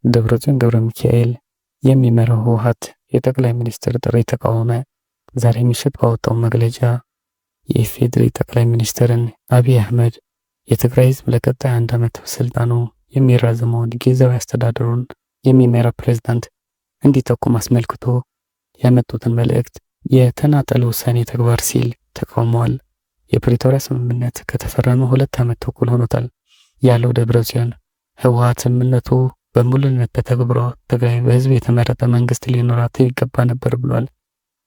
ደብረጽዮን ገብረ ሚካኤል የሚመራው ህወሓት የጠቅላይ ሚኒስትር ጥሪ ተቃወመ። ዛሬ ምሽት ባወጣው መግለጫ የኢፌዴሪ ጠቅላይ ሚኒስትርን አብይ አህመድ የትግራይ ህዝብ ለቀጣይ 1 ዓመት ስልጣኑ የሚራዘመውን ጊዜያዊ አስተዳደሩን የሚመራ ፕሬዝዳንት እንዲተኩም አስመልክቶ ያመጡትን መልእክት የተናጠል ውሳኔ ተግባር ሲል ተቃውሟል። የፕሪቶሪያ ስምምነት ከተፈረመ 2 ዓመት ተኩል ሆኖታል ያለው ደብረጽዮን ህወሓት ስምምነቱ በሙሉነት ተተግብሮ ትግራይ በህዝብ የተመረጠ መንግስት ሊኖራት ይገባ ነበር ብሏል።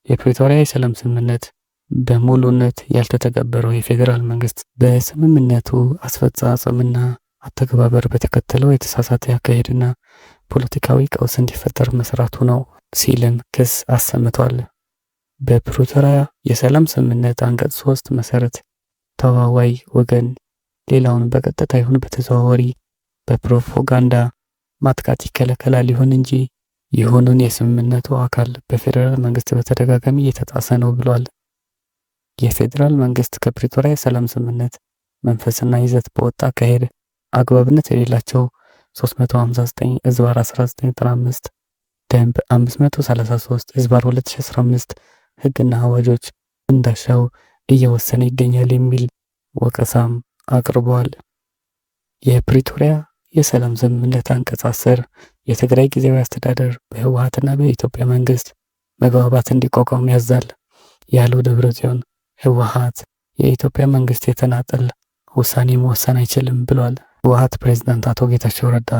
የፕሪቶሪያ የሰላም ስምምነት በሙሉነት ያልተተገበረው የፌዴራል መንግስት በስምምነቱ አስፈጻጸምና አተገባበር በተከተለው የተሳሳተ አካሄድና ፖለቲካዊ ቀውስ እንዲፈጠር መስራቱ ነው ሲልም ክስ አሰምቷል። በፕሪቶሪያ የሰላም ስምምነት አንቀጽ 3 መሰረት ተዋዋይ ወገን ሌላውን በቀጥታ ይሁን በተዘዋዋሪ በፕሮፓጋንዳ ማጥቃት ይከለከላል። ይሁን እንጂ ይሁንን የስምምነቱ አካል በፌዴራል መንግስት በተደጋጋሚ እየተጣሰ ነው ብሏል። የፌዴራል መንግስት ከፕሪቶሪያ የሰላም ስምምነት መንፈስና ይዘት በወጣ አካሄድ አግባብነት የሌላቸው 359 ዝባር 1995 ደንብ 533 ዝባር 2015 ህግና አዋጆች እንዳሻው እየወሰነ ይገኛል የሚል ወቀሳም አቅርበዋል። የፕሪቶሪያ የሰላም ስምምነት አንቀጽ 10 የትግራይ ጊዜያዊ አስተዳደር በህወሓትና በኢትዮጵያ መንግስት መግባባት እንዲቋቋም ያዛል ያለው ደብረጽዮን ህወሓት የኢትዮጵያ መንግስት የተናጠል ውሳኔ መወሰን አይችልም ብሏል። ህወሓት ፕሬዝዳንት አቶ ጌታቸው ረዳ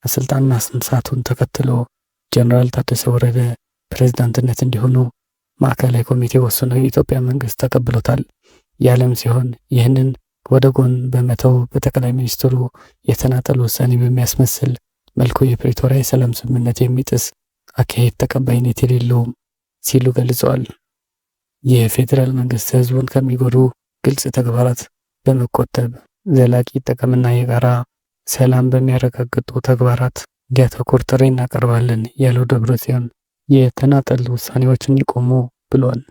ከስልጣን ማንሳቱን ተከትሎ ጀነራል ታደሰ ወረደ ፕሬዝዳንትነት እንዲሆኑ ማዕከላዊ ኮሚቴ ወስኖ የኢትዮጵያ መንግስት ተቀብሎታል ያለም ሲሆን ይህንን ወደ ጎን በመተው በጠቅላይ ሚኒስትሩ የተናጠል ውሳኔ በሚያስመስል መልኩ የፕሪቶሪያ የሰላም ስምምነት የሚጥስ አካሄድ ተቀባይነት የሌለውም ሲሉ ገልጸዋል። የፌዴራል መንግስት ህዝቡን ከሚጎዱ ግልጽ ተግባራት በመቆጠብ ዘላቂ ጥቅምና የጋራ ሰላም በሚያረጋግጡ ተግባራት እንዲያተኩር ጥሪ እናቀርባለን ያለው ደብረጽዮን የተናጠል ውሳኔዎችን ይቆሙ ብሏል።